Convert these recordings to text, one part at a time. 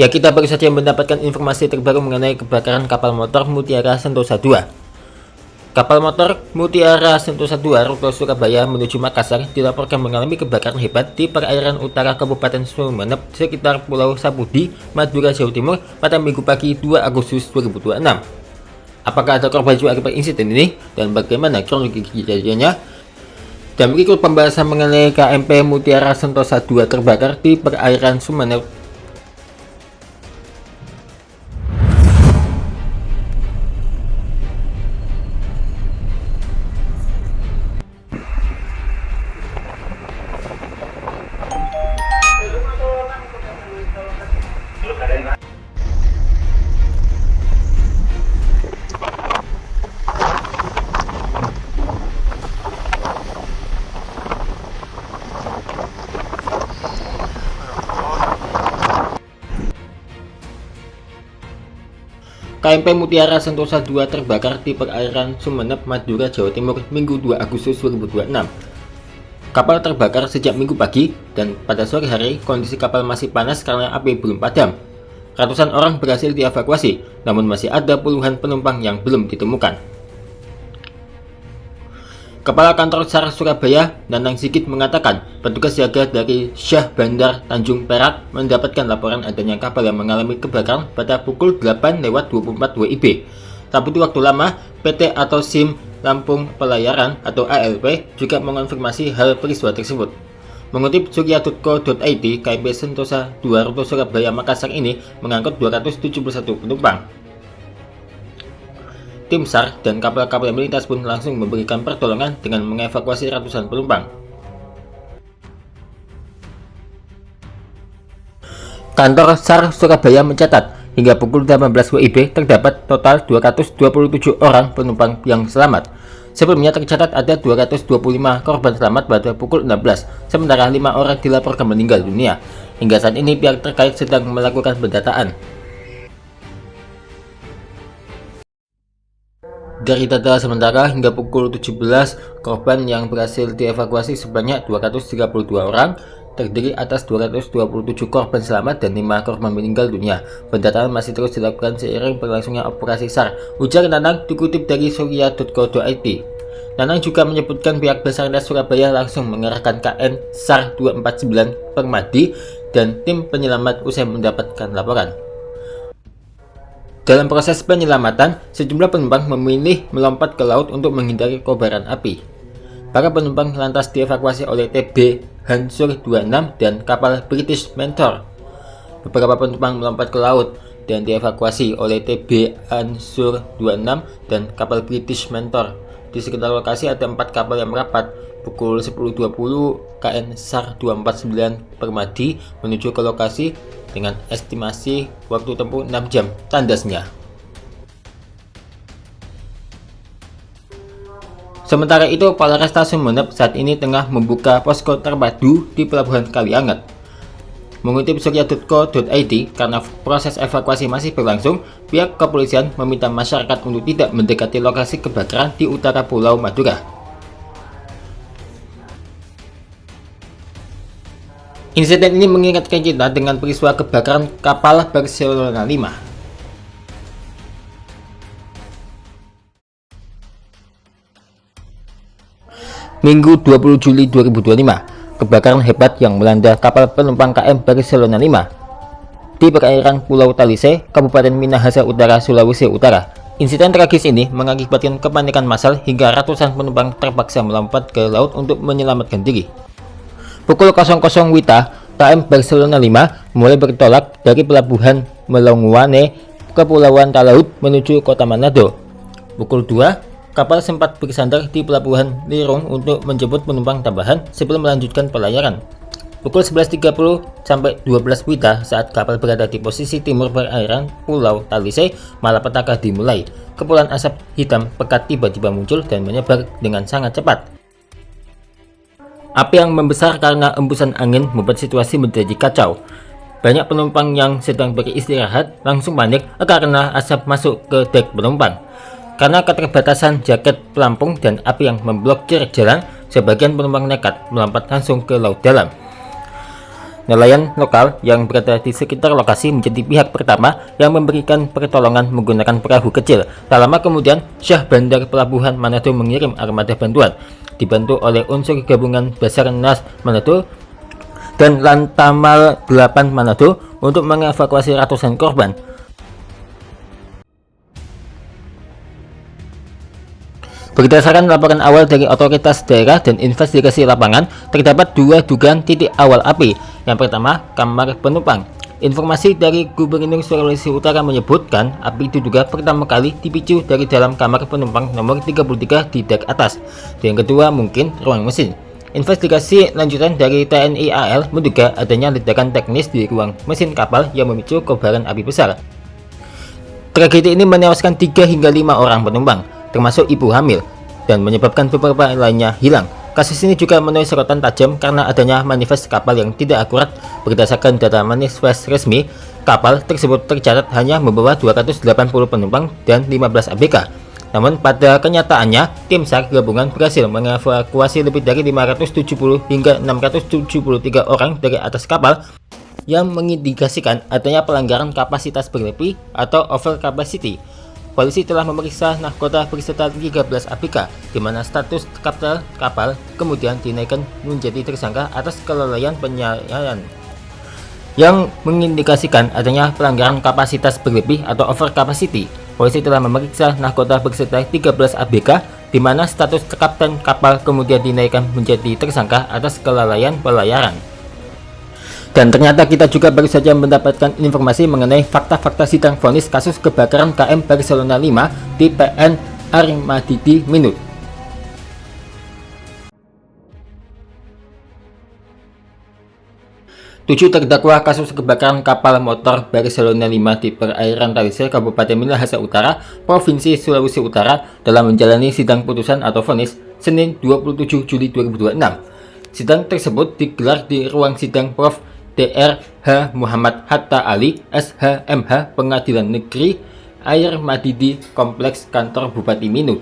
Ya, kita baru saja mendapatkan informasi terbaru mengenai kebakaran kapal motor Mutiara Sentosa II. Kapal motor Mutiara Sentosa II rute Surabaya menuju Makassar dilaporkan mengalami kebakaran hebat di perairan utara Kabupaten Sumeneb sekitar Pulau Sapudi, Madura, Jawa Timur pada Minggu pagi 2 Agustus 2026. Apakah ada korban jiwa akibat insiden ini dan bagaimana kronologi kejadiannya? Dan berikut pembahasan mengenai KMP Mutiara Sentosa II terbakar di perairan Sumeneb. KMP Mutiara Sentosa II terbakar di perairan Sumeneb, Madura, Jawa Timur, Minggu 2 Agustus 2026. Kapal terbakar sejak Minggu pagi dan pada sore hari kondisi kapal masih panas karena api belum padam. Ratusan orang berhasil dievakuasi, namun masih ada puluhan penumpang yang belum ditemukan. Kepala Kantor SAR Surabaya, Nanang Sigit mengatakan, petugas jaga dari Syah Bandar Tanjung Perak mendapatkan laporan adanya kapal yang mengalami kebakaran pada pukul 8:24 WIB. Tak butuh waktu lama, PT atau SIM Lampung Pelayaran atau ALP juga mengonfirmasi hal peristiwa tersebut. Mengutip surya.co.id, KMP Sentosa II rute Surabaya Makassar ini mengangkut 271 penumpang. Tim SAR dan kapal-kapal yang melintas pun langsung memberikan pertolongan dengan mengevakuasi ratusan penumpang. Kantor SAR Surabaya mencatat, hingga pukul 18 WIB terdapat total 227 orang penumpang yang selamat. Sebelumnya tercatat ada 225 korban selamat pada pukul 16, sementara 5 orang dilaporkan meninggal dunia. Hingga saat ini pihak terkait sedang melakukan pendataan. Dari data sementara, hingga pukul 17, korban yang berhasil dievakuasi sebanyak 232 orang, terdiri atas 227 korban selamat dan 5 korban meninggal dunia. Pendataan masih terus dilakukan seiring berlangsungnya operasi SAR, ujar Nanang dikutip dari surya.co.id. Nanang juga menyebutkan pihak Basarnas Surabaya langsung mengerahkan KN SAR 249 Permadi dan tim penyelamat usai mendapatkan laporan. Dalam proses penyelamatan, sejumlah penumpang memilih melompat ke laut untuk menghindari kobaran api. Para penumpang lantas dievakuasi oleh TB Hansur 26 dan kapal British Mentor. Beberapa penumpang melompat ke laut dan dievakuasi oleh TB Hansur 26 dan kapal British Mentor. Di sekitar lokasi ada 4 kapal yang merapat. Pukul 10.20, KN SAR 249 Permadi menuju ke lokasi dengan estimasi waktu tempuh 6 jam tandasnya. Sementara itu, Polresta Sumeneb saat ini tengah membuka posko terpadu di Pelabuhan Kalianget. Mengutip surya.co.id, karena proses evakuasi masih berlangsung, pihak kepolisian meminta masyarakat untuk tidak mendekati lokasi kebakaran di utara Pulau Madura. Insiden ini mengingatkan kita dengan peristiwa kebakaran kapal Barcelona 5. Minggu 20 Juli 2025, kebakaran hebat yang melanda kapal penumpang KM Barcelona 5 di perairan Pulau Talise, Kabupaten Minahasa Utara, Sulawesi Utara. Insiden tragis ini mengakibatkan kepanikan massal hingga ratusan penumpang terpaksa melompat ke laut untuk menyelamatkan diri. Pukul 00 WITA, KM Barcelona 5 mulai bertolak dari pelabuhan Melonguane, Kepulauan Talaud menuju kota Manado. Pukul 2, kapal sempat bersandar di pelabuhan Lirung untuk menjemput penumpang tambahan sebelum melanjutkan pelayaran. Pukul 11.30 sampai 12 WITA, saat kapal berada di posisi timur perairan Pulau Talise, malapetaka dimulai. Kepulan asap hitam pekat tiba-tiba muncul dan menyebar dengan sangat cepat. Api yang membesar karena embusan angin membuat situasi menjadi kacau. Banyak penumpang yang sedang beristirahat langsung panik karena asap masuk ke dek penumpang. Karena keterbatasan jaket pelampung dan api yang memblokir jalan, sebagian penumpang nekat melompat langsung ke laut dalam. Nelayan lokal yang berada di sekitar lokasi menjadi pihak pertama yang memberikan pertolongan menggunakan perahu kecil. Tak lama kemudian, Syah Bandar Pelabuhan Manado mengirim armada bantuan, dibantu oleh unsur gabungan Basarnas Manado dan Lantamal 8 Manado untuk mengevakuasi ratusan korban. Berdasarkan laporan awal dari otoritas daerah dan investigasi lapangan, terdapat dua dugaan titik awal api. Yang pertama, kamar penumpang. Informasi dari Gubernur Sulawesi Utara menyebutkan api diduga pertama kali dipicu dari dalam kamar penumpang nomor 33 di dek atas. Dan yang kedua mungkin ruang mesin. Investigasi lanjutan dari TNI AL menduga adanya ledakan teknis di ruang mesin kapal yang memicu kobaran api besar. Tragedi ini menewaskan 3 hingga 5 orang penumpang, termasuk ibu hamil, dan menyebabkan beberapa lainnya hilang. Kasus ini juga menuai sorotan tajam karena adanya manifest kapal yang tidak akurat. Berdasarkan data manifest resmi, kapal tersebut tercatat hanya membawa 280 penumpang dan 15 ABK. Namun pada kenyataannya, tim SAR gabungan berhasil mengevakuasi lebih dari 570 hingga 673 orang dari atas kapal, yang mengindikasikan adanya pelanggaran kapasitas berlebih atau over capacity. Polisi telah memeriksa nahkota berserta 13 ABK, di mana status kapten kapal kemudian dinaikkan menjadi tersangka atas kelalaian penyayan, yang mengindikasikan adanya pelanggaran kapasitas berlebih atau over capacity. Polisi telah memeriksa nahkota berserta 13 ABK, di mana status kapten kapal kemudian dinaikkan menjadi tersangka atas kelalaian pelayaran. Dan ternyata kita juga baru saja mendapatkan informasi mengenai fakta-fakta sidang vonis kasus kebakaran KM Barcelona 5 di PN Armadidi Minut. 7 terdakwa kasus kebakaran kapal motor Barcelona 5 di perairan Talise, Kabupaten Minahasa Utara, Provinsi Sulawesi Utara dalam menjalani sidang putusan atau vonis Senin 27 Juli 2026. Sidang tersebut digelar di ruang sidang Prof. Dr. H. Muhammad Hatta Ali, SHMH, Pengadilan Negeri Air Madidi, Kompleks Kantor Bupati Minut.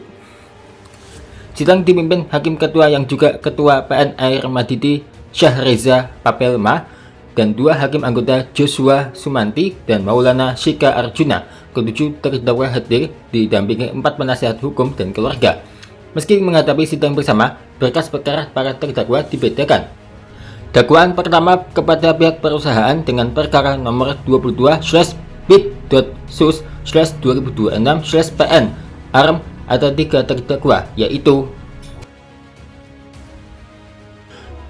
Sidang dipimpin Hakim Ketua yang juga Ketua PN Air Madidi, Syahreza Papelma, dan 2 hakim anggota, Joshua Sumanti dan Maulana Shika Arjuna. Ke-7 terdakwa hadir didampingi 4 penasihat hukum dan keluarga. Meski menghadapi sidang bersama, berkas perkara para terdakwa dibedakan. Dakwaan pertama kepada pihak perusahaan dengan perkara nomor 22/bit.sus/2026/PN ARM ada 3 terdakwa, yaitu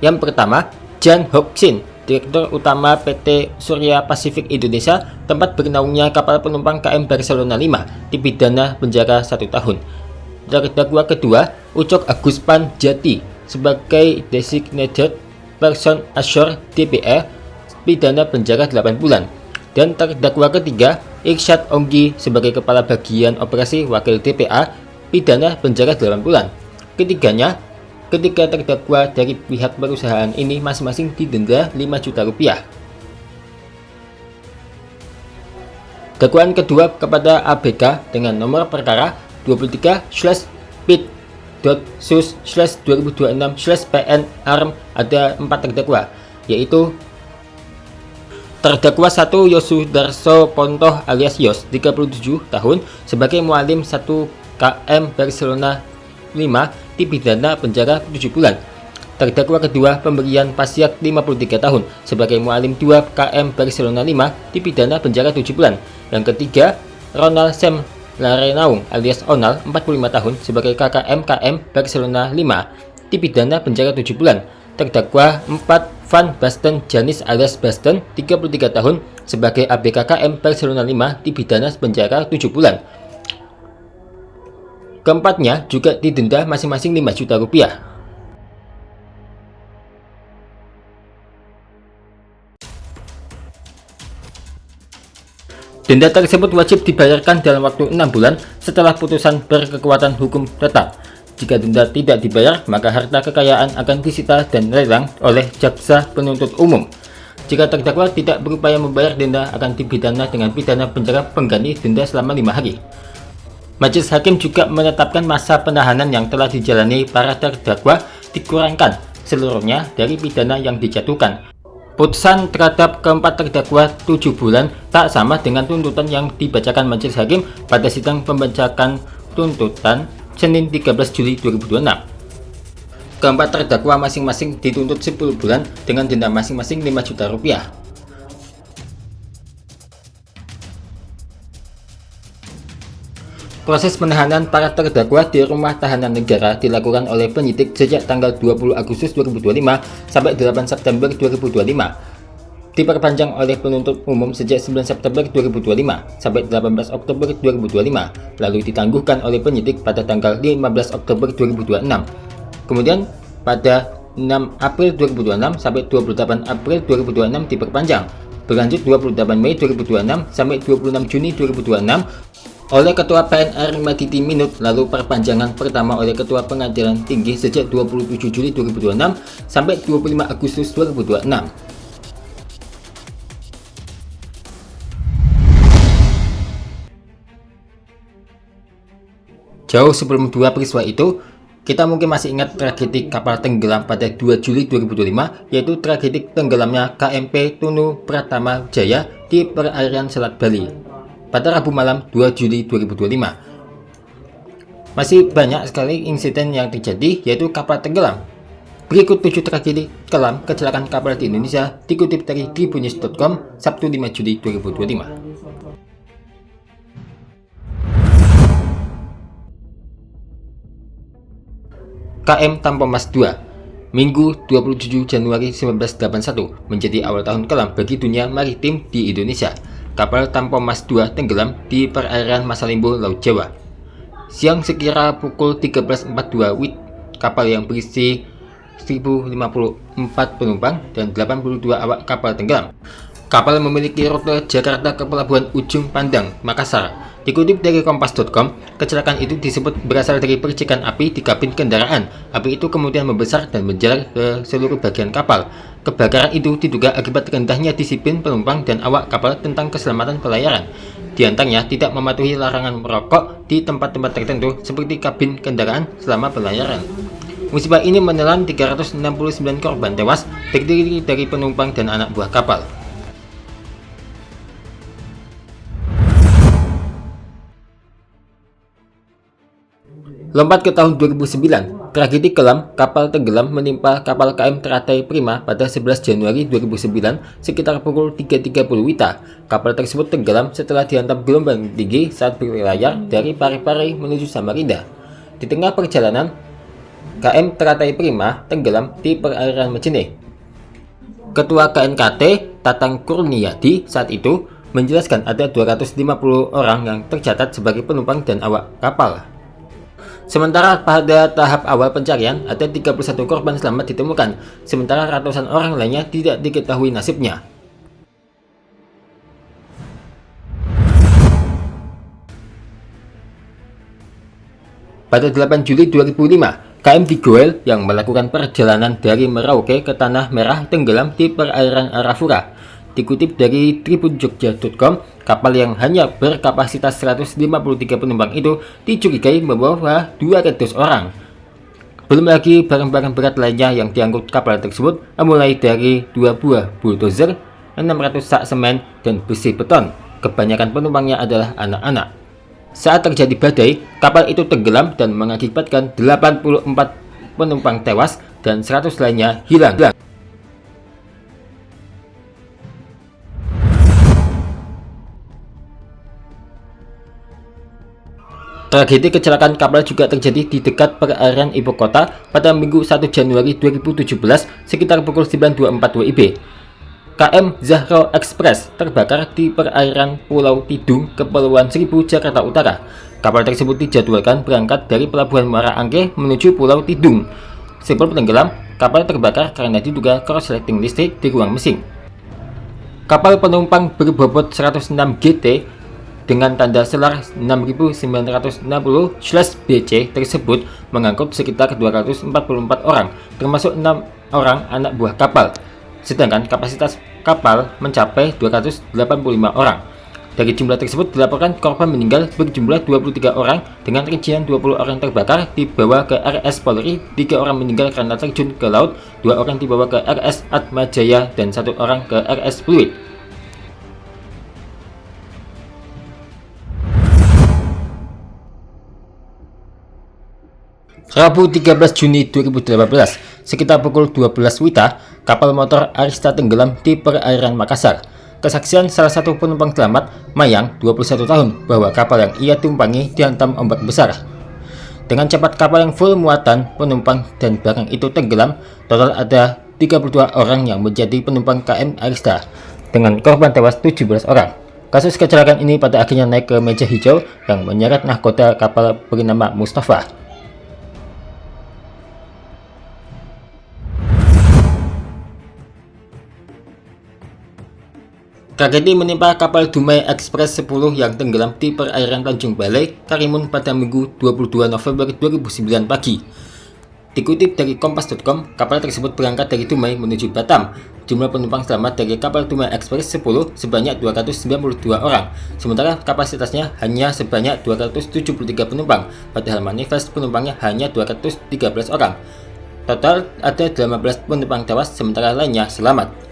yang pertama, Jan Hoksin, Direktur Utama PT Surya Pasifik Indonesia, tempat bernaungnya kapal penumpang KM Barcelona 5, dipidana penjara 1 tahun. Terdakwa kedua, Ucok Aguspan Jati, sebagai designated person ashore DPE, pidana penjara 8 bulan. Dan terdakwa ketiga, Irsyad Onggi, sebagai Kepala Bagian Operasi Wakil DPA, pidana penjara 8 bulan. Ketiga terdakwa dari pihak perusahaan ini masing-masing didenda 5 juta rupiah. Dakwaan kedua kepada ABK dengan nomor perkara 23/bit.sus/2026/PN ARM ada 4 terdakwa, yaitu terdakwa 1 Yosudarso Pontoh alias Yos, 37 tahun, sebagai mualim 1 KM Barcelona 5, dipidana penjara 7 bulan. Terdakwa kedua, pemberian Pasiak, 53 tahun, sebagai mualim 2 KM Barcelona 5, dipidana penjara 7 bulan. Yang ketiga, Ronald Sem Larenaung alias Onal, 45 tahun, sebagai KKM KM Barcelona 5, dipidana penjara 7 bulan. Terdakwa 4, Van Basten Janis alias Basten, 33 tahun, sebagai ABK KM Barcelona 5, dipidana penjara 7 bulan. Keempatnya juga didenda masing-masing 5 juta rupiah. Denda tersebut wajib dibayarkan dalam waktu 6 bulan setelah putusan berkekuatan hukum tetap. Jika denda tidak dibayar, maka harta kekayaan akan disita dan lelang oleh jaksa penuntut umum. Jika terdakwa tidak berupaya membayar denda, akan dipidana dengan pidana penjara pengganti denda selama 5 hari. Majelis Hakim juga menetapkan masa penahanan yang telah dijalani para terdakwa dikurangkan seluruhnya dari pidana yang dijatuhkan. Putusan terhadap keempat terdakwa 7 bulan tak sama dengan tuntutan yang dibacakan majelis hakim pada sidang pembacaan tuntutan Senin 13 Juli 2026. Keempat terdakwa masing-masing dituntut 10 bulan dengan denda masing-masing 5 juta rupiah. Proses penahanan para terdakwa di rumah tahanan negara dilakukan oleh penyidik sejak tanggal 20 Agustus 2025 sampai 8 September 2025. Diperpanjang oleh penuntut umum sejak 9 September 2025 sampai 18 Oktober 2025, lalu ditangguhkan oleh penyidik pada tanggal 15 Oktober 2026. Kemudian pada 6 April 2026 sampai 28 April 2026 diperpanjang, berlanjut 28 Mei 2026 sampai 26 Juni 2026 oleh Ketua PNR Maditi Minut, lalu perpanjangan pertama oleh Ketua Pengadilan Tinggi sejak 27 Juli 2026 sampai 25 Agustus 2026. Jauh sebelum dua peristiwa itu, kita mungkin masih ingat tragedi kapal tenggelam pada 2 Juli 2025, yaitu tragedi tenggelamnya KMP Tunu Pratama Jaya di perairan Selat Bali pada Rabu malam 2 Juli 2025. Masih banyak sekali insiden yang terjadi, yaitu kapal tenggelam. Berikut 7 tragedi kelam kecelakaan kapal di Indonesia dikutip dari tribunnews.com Sabtu 5 Juli 2025. KM Tampomas II, Minggu 27 Januari 1981 menjadi awal tahun kelam bagi dunia maritim di Indonesia. Kapal Tampomas II tenggelam di perairan Masalimbo, Laut Jawa. Siang sekira pukul 13.42 WIB, kapal yang berisi 1054 penumpang dan 82 awak kapal tenggelam. Kapal memiliki rute Jakarta ke Pelabuhan Ujung Pandang, Makassar. Dikutip dari Kompas.com, kecelakaan itu disebut berasal dari percikan api di kabin kendaraan. Api itu kemudian membesar dan menjalar ke seluruh bagian kapal. Kebakaran itu diduga akibat rendahnya disiplin penumpang dan awak kapal tentang keselamatan pelayaran. Di antaranya tidak mematuhi larangan merokok di tempat-tempat tertentu seperti kabin kendaraan selama pelayaran. Musibah ini menelan 369 korban tewas, terdiri dari penumpang dan anak buah kapal. Lompat ke tahun 2009, tragedi kelam kapal tenggelam menimpa kapal KM Teratai Prima pada 11 Januari 2009 sekitar pukul 3.30 WITA. Kapal tersebut tenggelam setelah dihantam gelombang tinggi saat berlayar dari Parepare menuju Samarinda. Di tengah perjalanan, KM Teratai Prima tenggelam di perairan Mejene. Ketua KNKT Tatang Kurniadi saat itu menjelaskan ada 250 orang yang tercatat sebagai penumpang dan awak kapal. Sementara pada tahap awal pencarian, ada 31 korban selamat ditemukan, sementara ratusan orang lainnya tidak diketahui nasibnya. Pada 8 Juli 2005, KM Digoel yang melakukan perjalanan dari Merauke ke Tanah Merah tenggelam di perairan Arafura. Dikutip dari tribunjogja.com, kapal yang hanya berkapasitas 153 penumpang itu dicurigai membawa 200 orang. Belum lagi barang-barang berat lainnya yang diangkut kapal tersebut, mulai dari 2 buah bulldozer, 600 sak semen, dan besi beton. Kebanyakan penumpangnya adalah anak-anak. Saat terjadi badai, kapal itu tenggelam dan mengakibatkan 84 penumpang tewas dan 100 lainnya hilang. Tragedi kecelakaan kapal juga terjadi di dekat perairan ibu kota pada Minggu 1 Januari 2017 sekitar pukul 9.24 WIB. KM Zahro Express terbakar di perairan Pulau Tidung, Kepulauan Seribu, Jakarta Utara. Kapal tersebut dijadwalkan berangkat dari Pelabuhan Muara Angke menuju Pulau Tidung. Sebelum tenggelam, kapal terbakar karena diduga korsleting listrik di ruang mesin. Kapal penumpang berbobot 106 GT dengan tanda selar 6960/BC tersebut mengangkut sekitar 244 orang, termasuk 6 orang anak buah kapal, sedangkan kapasitas kapal mencapai 285 orang. Dari jumlah tersebut dilaporkan korban meninggal berjumlah 23 orang dengan rincian 20 orang terbakar dibawa ke RS Polri, 3 orang meninggal karena terjun ke laut, 2 orang dibawa ke RS Atma Jaya dan 1 orang ke RS Fluid. Rabu 13 Juni 2018, sekitar pukul 12 WITA, kapal motor Arista tenggelam di perairan Makassar. Kesaksian salah satu penumpang selamat, Mayang, 21 tahun, bahwa kapal yang ia tumpangi dihantam ombak besar. Dengan cepat kapal yang full muatan penumpang dan barang itu tenggelam. Total ada 32 orang yang menjadi penumpang KM Arista, dengan korban tewas 17 orang. Kasus kecelakaan ini pada akhirnya naik ke meja hijau yang menyeret nahkoda kapal bernama Mustafa. Tragedi menimpa kapal Dumai Express 10 yang tenggelam di perairan Tanjung Balai, Karimun pada Minggu 22 November 2009 pagi. Dikutip dari Kompas.com, kapal tersebut berangkat dari Dumai menuju Batam. Jumlah penumpang selamat dari kapal Dumai Express 10 sebanyak 292 orang, sementara kapasitasnya hanya sebanyak 273 penumpang, padahal manifest penumpangnya hanya 213 orang. Total ada 18 penumpang tewas, sementara lainnya selamat.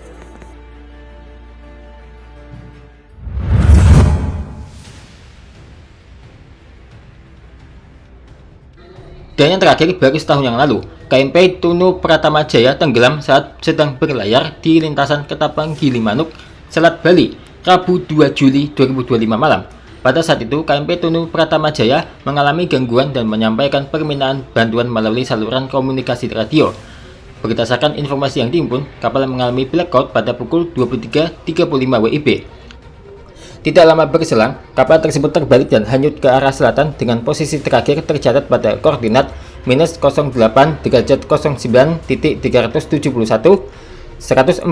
Dan yang terakhir, baru setahun yang lalu, KMP Tunu Pratama Jaya tenggelam saat sedang berlayar di lintasan Ketapang Gilimanuk, Selat Bali, Rabu 2 Juli 2025 malam. Pada saat itu, KMP Tunu Pratama Jaya mengalami gangguan dan menyampaikan permintaan bantuan melalui saluran komunikasi radio. Berdasarkan informasi yang dihimpun, kapal mengalami blackout pada pukul 23.35 WIB. Tidak lama berselang, kapal tersebut terbalik dan hanyut ke arah selatan dengan posisi terakhir tercatat pada koordinat minus 08 derajat 09 titik 371 114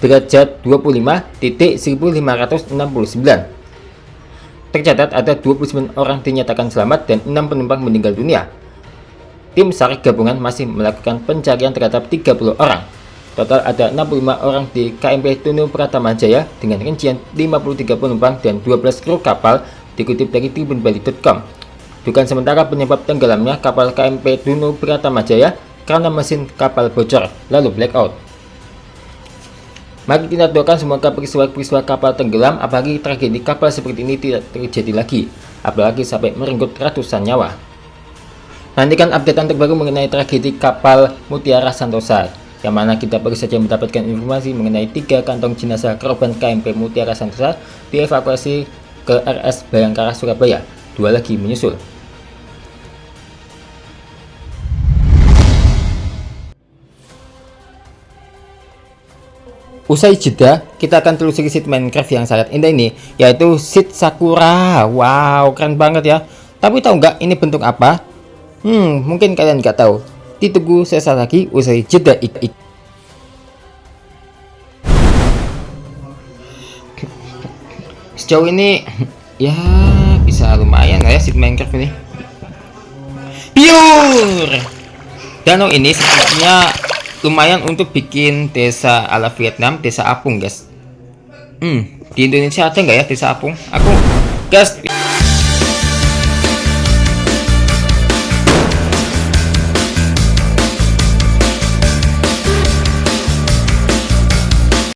derajat 25 titik 1569. Tercatat ada 29 orang dinyatakan selamat dan 6 penumpang meninggal dunia. Tim SAR gabungan masih melakukan pencarian terhadap 30 orang. Total ada 65 orang di KMP Tunu Pratama Jaya dengan rincian 53 penumpang dan 12 kru kapal, dikutip dari tribunbali.com. Dugaan sementara penyebab tenggelamnya kapal KMP Tunu Pratama Jaya karena mesin kapal bocor lalu blackout. Mari kita doakan semoga peristiwa-peristiwa kapal tenggelam, apalagi tragedi kapal seperti ini tidak terjadi lagi, apalagi sampai merenggut ratusan nyawa. Nantikan updatean terbaru mengenai tragedi kapal Mutiara Santosa, yang mana kita baru saja mendapatkan informasi mengenai 3 kantong jenazah korban KMP Mutiara Santosa dievakuasi ke RS Bayangkara Surabaya. 2 lagi menyusul. Usai jeda, kita akan telusuri seed Minecraft yang sangat indah ini, yaitu seed Sakura. Wow, keren banget ya. Tapi tahu nggak ini bentuk apa? Mungkin kalian nggak tahu. Ditunggu sesaat lagi usai jeda. Sejauh ini ya bisa lumayan lah ya seed Minecraft ini. Pure danau ini sebenarnya lumayan untuk bikin desa ala Vietnam, desa apung guys. Di Indonesia ada nggak ya desa apung? Guys,